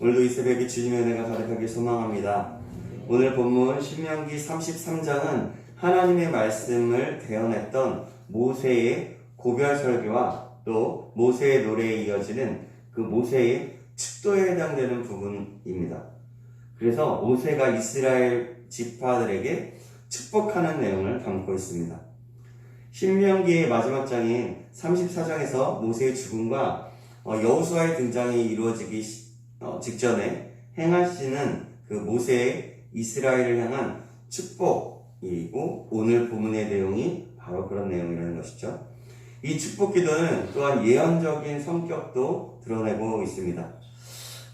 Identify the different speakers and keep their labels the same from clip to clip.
Speaker 1: 오늘도 이 새벽에 주님의 은혜가 가득하길 소망합니다. 오늘 본문 신명기 33장은 하나님의 말씀을 대언했던 모세의 고별 설교와 또 모세의 노래에 이어지는 그 모세의 축도에 해당되는 부분입니다. 그래서 모세가 이스라엘 지파들에게 축복하는 내용을 담고 있습니다. 신명기의 마지막 장인 34장에서 모세의 죽음과 여호수아의 등장이 이루어지기 직전에 행하시는 그 모세의 이스라엘을 향한 축복이고 오늘 본문의 내용이 바로 그런 내용이라는 것이죠. 이 축복 기도는 또한 예언적인 성격도 드러내고 있습니다.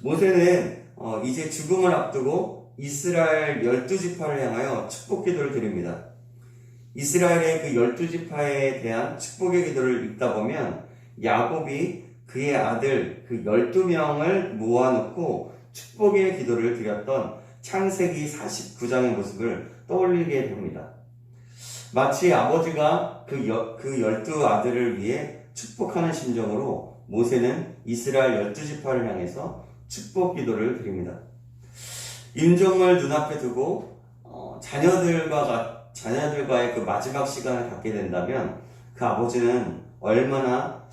Speaker 1: 모세는 이제 죽음을 앞두고 이스라엘 12지파를 향하여 축복 기도를 드립니다. 이스라엘의 그 12지파에 대한 축복의 기도를 읽다 보면 야곱이 그의 아들 그 12명을 모아놓고 축복의 기도를 드렸던 창세기 49장의 모습을 떠올리게 됩니다. 마치 아버지가 그 12아들을 위해 축복하는 심정으로 모세는 이스라엘 12지파를 향해서 축복 기도를 드립니다. 임종을 눈앞에 두고 자녀들과의 그 마지막 시간을 갖게 된다면 그 아버지는 얼마나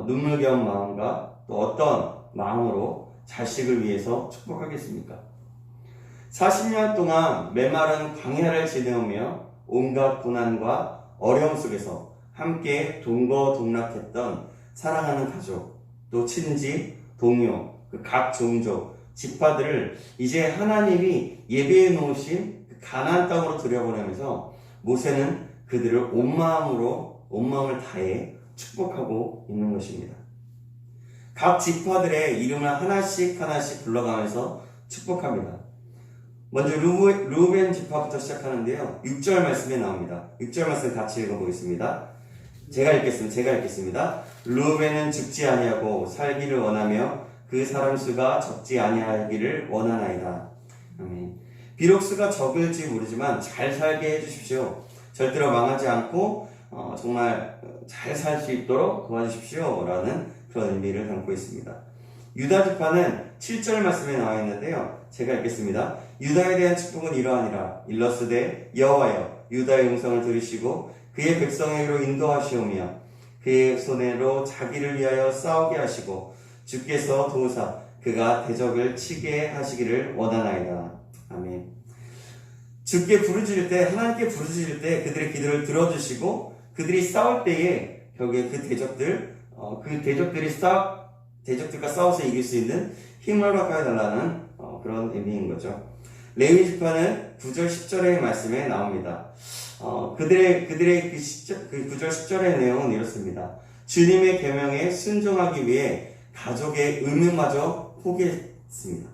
Speaker 1: 눈물겨운 마음과 또 어떤 마음으로 자식을 위해서 축복하겠습니까? 40년 동안 메마른 광야를 지내오며 온갖 고난과 어려움 속에서 함께 동거동락했던 사랑하는 가족, 또 친지, 동료, 각 종족, 지파들을 이제 하나님이 예배해 놓으신 가나안 땅으로 들여보내면서 모세는 그들을 온 마음을 다해 축복하고 있는 것입니다. 각 지파들의 이름을 하나씩 불러가면서 축복합니다. 먼저 루벤 지파부터 시작하는데요. 6절 말씀에 나옵니다. 6절 말씀 같이 읽어보겠습니다. 제가 읽겠습니다. 루벤은 죽지 아니하고 살기를 원하며 그 사람 수가 적지 아니하기를 원하나이다. 아멘. 비록 수가 적을지 모르지만 잘 살게 해주십시오. 절대로 망하지 않고 정말 잘 살 수 있도록 도와주십시오. 라는 그런 의미를 담고 있습니다. 유다 지파는 7절 말씀에 나와 있는데요. 제가 읽겠습니다. 유다에 대한 축복은 이러하니라. 일러스되 여호와여 유다의 음성을 들으시고 그의 백성에게로 인도하시오며 그의 손으로 자기를 위하여 싸우게 하시고 주께서 도우사 그가 대적을 치게 하시기를 원하나이다. 아멘. 주께 부르짖을 때, 하나님께 부르짖을 때 그들의 기도를 들어주시고 그들이 싸울 때에 결국에 그 대적들과 싸워서 이길 수 있는 힘을 허락하여 달라는 그런 의미인 거죠. 레위 지파는 9절 10절의 말씀에 나옵니다. 그들의 그 9절 10절의 내용은 이렇습니다. 주님의 계명에 순종하기 위해 가족의 의무마저 포기했습니다.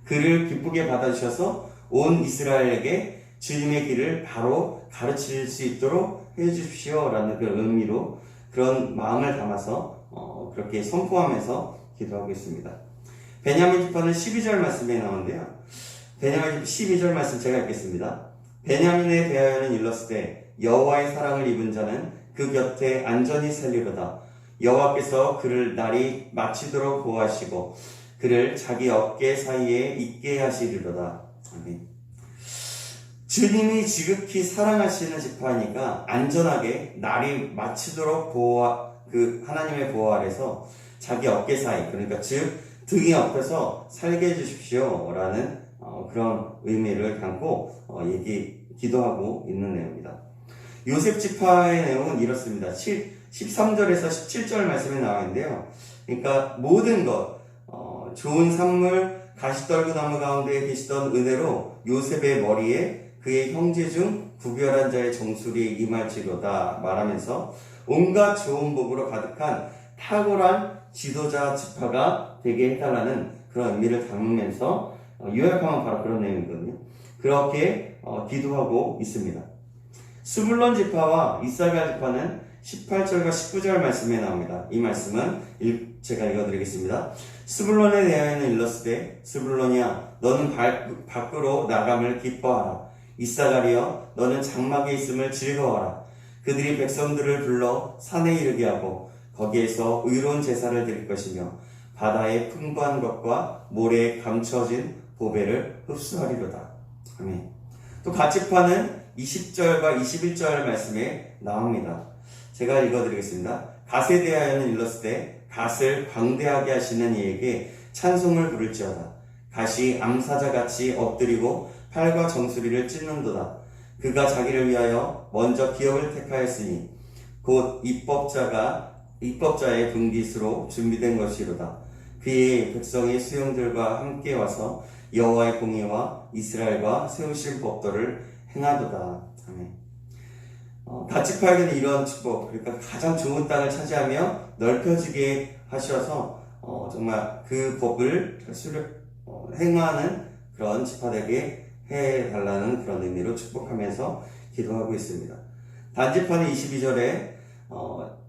Speaker 1: 그를 기쁘게 받아주셔서 온 이스라엘에게 주님의 길을 바로 가르칠 수 있도록 해주십시오 라는 그 의미로 그런 마음을 담아서 그렇게 선포하면서 기도하고 있습니다. 베냐민 지파는 12절 말씀에 나오는데요. 베냐민 12절 말씀 제가 읽겠습니다. 베냐민에 대하여는 일렀으되 여호와의 사랑을 입은 자는 그 곁에 안전히 살리로다. 여호와께서 그를 날이 마치도록 보호하시고 그를 자기 어깨 사이에 있게 하시리로다. 아멘. 주님이 지극히 사랑하시는 지파니까 안전하게 날이 마치도록 하나님의 보호 아래서 자기 어깨 사이, 그러니까 즉 등이 옆에서 살게 해주십시오 라는 그런 의미를 담고 기도하고 있는 내용입니다. 요셉 지파의 내용은 이렇습니다. 13절에서 17절 말씀에 나와 있는데요. 그러니까 모든 것, 좋은 산물, 가시떨구나무 가운데 계시던 은혜로 요셉의 머리에 그의 형제 중 구별한 자의 정수리 임할지로다 말하면서 온갖 좋은 복으로 가득한 탁월한 지도자 지파가 되게 해달라는 그런 의미를 담으면서 요약하면 바로 그런 내용이거든요. 그렇게 기도하고 있습니다. 스불론 지파와 이사갈 지파는 18절과 19절 말씀에 나옵니다. 이 말씀은 제가 읽어드리겠습니다. 스불론에 대하여는 일렀으되 스불론이야 너는 밖으로 나감을 기뻐하라. 이사갈이여 너는 장막에 있음을 즐거워하라. 그들이 백성들을 불러 산에 이르게 하고 거기에서 의로운 제사를 드릴 것이며 바다에 풍부한 것과 모래에 감춰진 보배를 흡수하리로다. 아멘. 또 갓 지파는 20절과 21절 말씀에 나옵니다. 제가 읽어드리겠습니다. 갓에 대하여는 일렀을 갓을 광대하게 하시는 이에게 찬송을 부를지어다. 갓이 암사자같이 엎드리고 팔과 정수리를 찢는도다. 그가 자기를 위하여 먼저 기업을 택하였으니 곧 입법자의 분깃으로 준비된 것이로다. 그의 백성의 수용들과 함께 와서 여호와의 공의와 이스라엘과 세우신 법도를 행하도다. 아멘. 갓 지파에게는 이런 축복, 그러니까 가장 좋은 땅을 차지하며 넓혀지게 하셔서 정말 그 법을 행하는 그런 지파들에게 해달라는 그런 의미로 축복하면서 기도하고 있습니다. 단지파는 22절에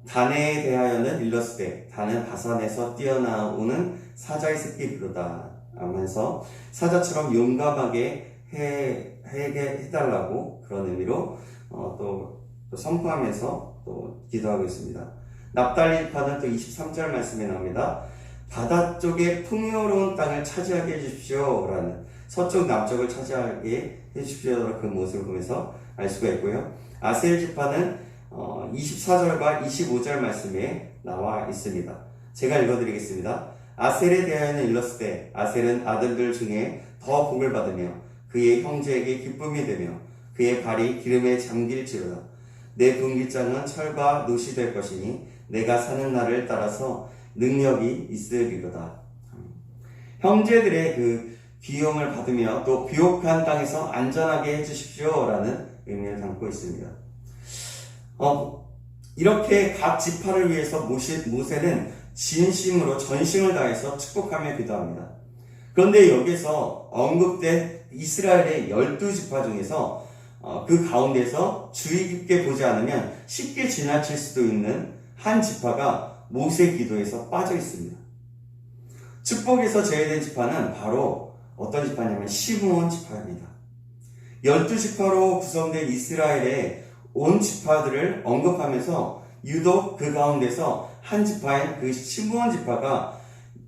Speaker 1: 단에 대하여는 일렀을 단은 바산에서 뛰어나오는 사자의 새끼로다 하면서 사자처럼 용감하게 해달라고 그런 의미로 또 선포하면서 또 기도하고 있습니다. 납달리파는 또 23절 말씀에 나옵니다. 바다 쪽에 풍요로운 땅을 차지하게 해주십시오 라는, 서쪽 남쪽을 차지하게 해주십시오 그 모습을 보면서 알 수가 있고요. 아셀 지파는 24절과 25절 말씀에 나와 있습니다. 제가 읽어드리겠습니다. 아셀에 대하여는 일렀을 아셀은 아들들 중에 더 복을 받으며 그의 형제에게 기쁨이 되며 그의 발이 기름에 잠길지로다. 내 분깃장은 철과 놋이 될 것이니 내가 사는 날을 따라서 능력이 있으리로다. 형제들의 그 귀용을 받으며 또 비옥한 땅에서 안전하게 해주십시오 라는 의미를 담고 있습니다. 이렇게 각 지파를 위해서 모세는 진심으로 전심을 다해서 축복하며 기도합니다. 그런데 여기서 언급된 이스라엘의 12지파 중에서 그 가운데서 주의 깊게 보지 않으면 쉽게 지나칠 수도 있는 한 지파가 모세 기도에서 빠져 있습니다. 축복에서 제외된 지파는 바로 어떤 지파냐면 시므온 지파입니다. 12지파로 구성된 이스라엘의 온 지파들을 언급하면서 유독 그 가운데서 한 지파인 그 시므온 지파가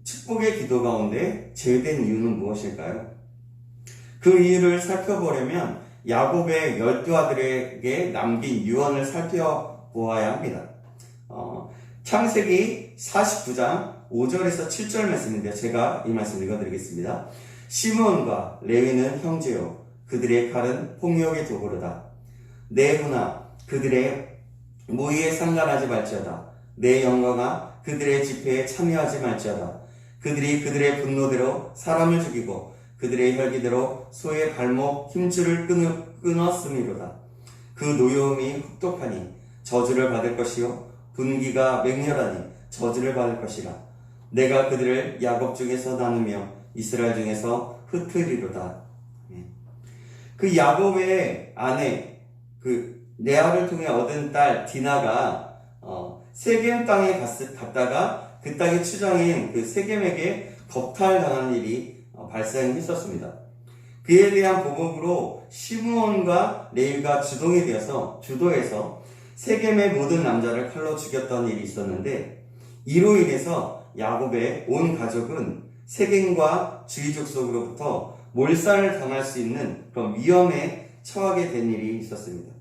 Speaker 1: 축복의 기도 가운데 제외된 이유는 무엇일까요? 그 이유를 살펴보려면 야곱의 12아들에게 남긴 유언을 살펴보아야 합니다. 창세기 49장 5절에서 7절 말씀인데요. 제가 이 말씀 읽어드리겠습니다. 시므온과 레위는 형제요 그들의 칼은 폭력의 도구로다. 내 hun아 그들의 모의에 상관하지 말지어다. 내 영광아 그들의 집회에 참여하지 말지어다. 그들이 그들의 분노대로 사람을 죽이고 그들의 혈기대로 소의 발목 힘줄을 끊었음이로다. 그 노여움이 혹독하니 저주를 받을 것이요 분기가 맹렬하니 저주를 받을 것이라. 내가 그들을 야곱 중에서 나누며 이스라엘 중에서 흩으리로다. 그 야곱의 아내 그 레아를 통해 얻은 딸 디나가 세겜 땅에 갔다가 그 땅의 추장인 그 세겜에게 겁탈당하는 일이 발생했었습니다. 그에 대한 보복으로 시므온과 레위가 주도해서 세겜의 모든 남자를 칼로 죽였던 일이 있었는데, 이로 인해서 야곱의 온 가족은 세겜과 주위 족속으로부터 몰살을 당할 수 있는 그런 위험에 처하게 된 일이 있었습니다.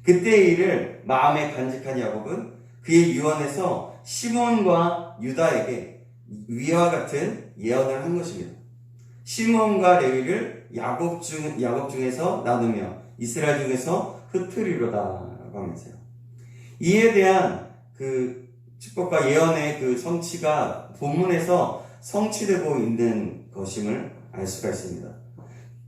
Speaker 1: 그때의 일을 마음에 간직한 야곱은 그의 유언에서 시므온과 유다에게 위와 같은 예언을 한 것입니다. 시므온과 레위를 야곱 중에서 나누며 이스라엘 중에서 흩으리로다 라고 하면서요. 이에 대한 그 축복과 예언의 그 성취가 본문에서 성취되고 있는 것임을 알 수가 있습니다.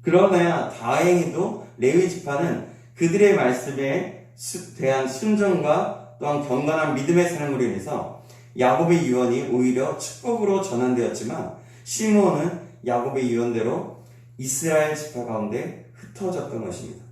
Speaker 1: 그러나 다행히도 레위 지파는 그들의 말씀에 대한 순종과 또한 경건한 믿음의 삶으로 인해서 야곱의 유언이 오히려 축복으로 전환되었지만, 시므온은 야곱의 유언대로 이스라엘 지파 가운데 흩어졌던 것입니다.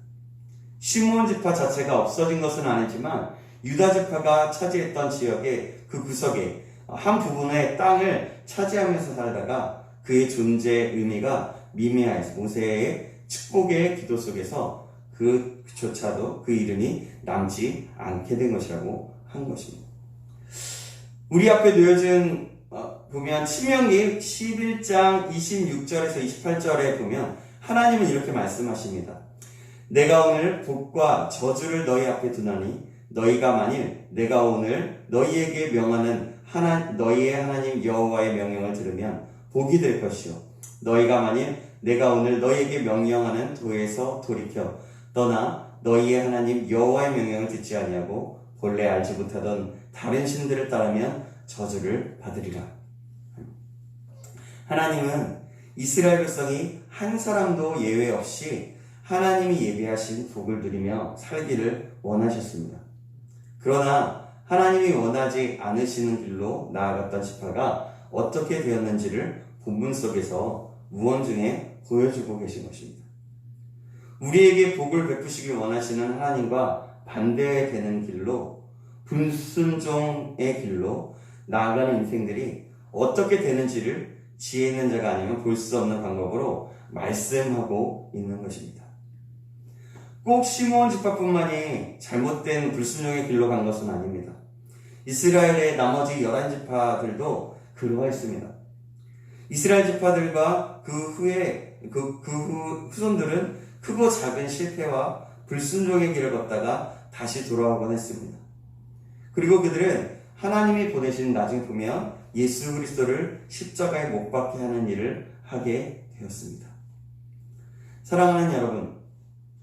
Speaker 1: 시므온 지파 자체가 없어진 것은 아니지만 유다 지파가 차지했던 지역의 그 구석에 한 부분의 땅을 차지하면서 살다가 그의 존재의 의미가 미미하여서 모세의 축복의 기도 속에서 그조차도 그 이름이 남지 않게 된 것이라고 한 것입니다. 우리 앞에 놓여진 보면 신명기 11장 26절에서 28절에 보면 하나님은 이렇게 말씀하십니다. 내가 오늘 복과 저주를 너희 앞에 두나니 너희가 만일 내가 오늘 너희에게 명하는 너희의 하나님 여호와의 명령을 들으면 복이 될 것이요 너희가 만일 내가 오늘 너희에게 명령하는 도에서 돌이켜 떠나 너희의 하나님 여호와의 명령을 듣지 아니하고 본래 알지 못하던 다른 신들을 따르면 저주를 받으리라. 하나님은 이스라엘 백성이 한 사람도 예외 없이 하나님이 예비하신 복을 누리며 살기를 원하셨습니다. 그러나 하나님이 원하지 않으시는 길로 나아갔던 지파가 어떻게 되었는지를 본문 속에서 무언중에 보여주고 계신 것입니다. 우리에게 복을 베푸시길 원하시는 하나님과 반대되는 길로 불순종의 길로 나아가는 인생들이 어떻게 되는지를 지혜 있는 자가 아니면 볼 수 없는 방법으로 말씀하고 있는 것입니다. 꼭 시므온 지파뿐만이 잘못된 불순종의 길로 간 것은 아닙니다. 이스라엘의 나머지 11지파들도 그러했습니다. 이스라엘 지파들과 그 후 후손들은 크고 작은 실패와 불순종의 길을 걷다가 다시 돌아오곤 했습니다. 그리고 그들은 하나님이 보내신 나중에 보면 예수 그리스도를 십자가에 못 박게 하는 일을 하게 되었습니다. 사랑하는 여러분,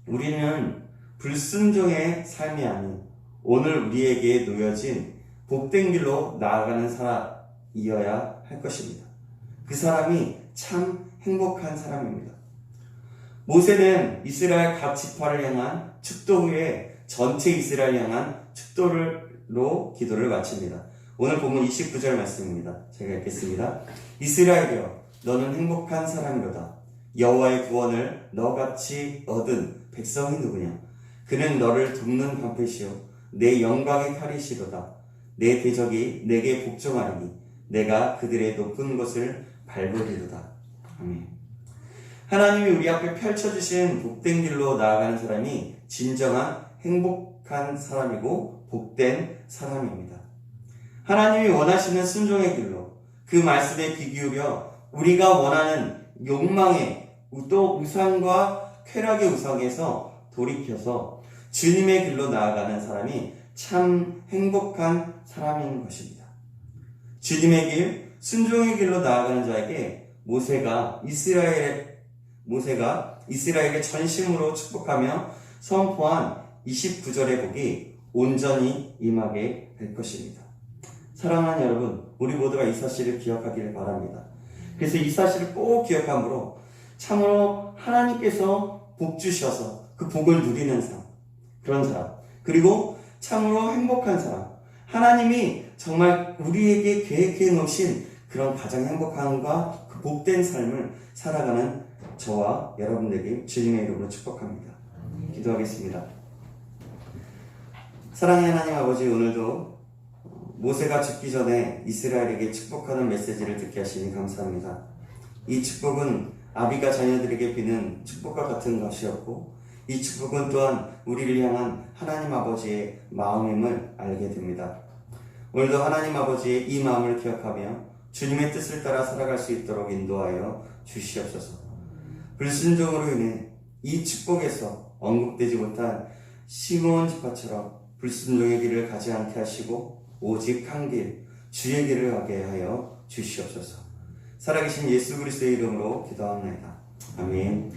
Speaker 1: 우리는 불순종의 삶이 아닌 오늘 우리에게 놓여진 복된 길로 나아가는 사람이어야 할 것입니다. 그 사람이 참 행복한 사람입니다. 모세는 이스라엘 각 지파를 향한 축도 후에 전체 이스라엘 향한 축도로 기도를 마칩니다. 오늘 본문 29절 말씀입니다. 제가 읽겠습니다. 이스라엘이여 너는 행복한 사람이로다. 여호와의 구원을 너같이 얻은 백성이 누구냐? 그는 너를 돕는 방패시요 내 영광의 칼이시로다. 내 대적이 내게 복종하리니 내가 그들의 높은 곳을 밟으리로다. 아멘. 하나님이 우리 앞에 펼쳐주신 복된 길로 나아가는 사람이 진정한 행복한 사람이고 복된 사람입니다. 하나님이 원하시는 순종의 길로 그 말씀에 귀 기울여 우리가 원하는 욕망의 또 우상과 쾌락의 우상에서 돌이켜서 주님의 길로 나아가는 사람이 참 행복한 사람인 것입니다. 주님의 길, 순종의 길로 나아가는 자에게 모세가 이스라엘의 전심으로 축복하며 선포한 29절의 복이 온전히 임하게 될 것입니다. 사랑하는 여러분, 우리 모두가 이 사실을 기억하기를 바랍니다. 그래서 이 사실을 꼭 기억함으로 참으로 하나님께서 복 주셔서 그 복을 누리는 사람, 그런 사람, 그리고 참으로 행복한 사람, 하나님이 정말 우리에게 계획해 놓으신 그런 가장 행복함과 그 복된 삶을 살아가는 저와 여러분들에게 주님의 이름으로 축복합니다. 기도하겠습니다. 사랑의 하나님 아버지, 오늘도 모세가 죽기 전에 이스라엘에게 축복하는 메시지를 듣게 하시니 감사합니다. 이 축복은 아비가 자녀들에게 비는 축복과 같은 것이었고 이 축복은 또한 우리를 향한 하나님 아버지의 마음임을 알게 됩니다. 오늘도 하나님 아버지의 이 마음을 기억하며 주님의 뜻을 따라 살아갈 수 있도록 인도하여 주시옵소서. 불순종으로 인해 이 축복에서 언급되지 못한 시므온 지파처럼 불순종의 길을 가지 않게 하시고 오직 한 길, 주의 길을 가게 하여 주시옵소서. 살아계신 예수 그리스도의 이름으로 기도합니다. 아멘.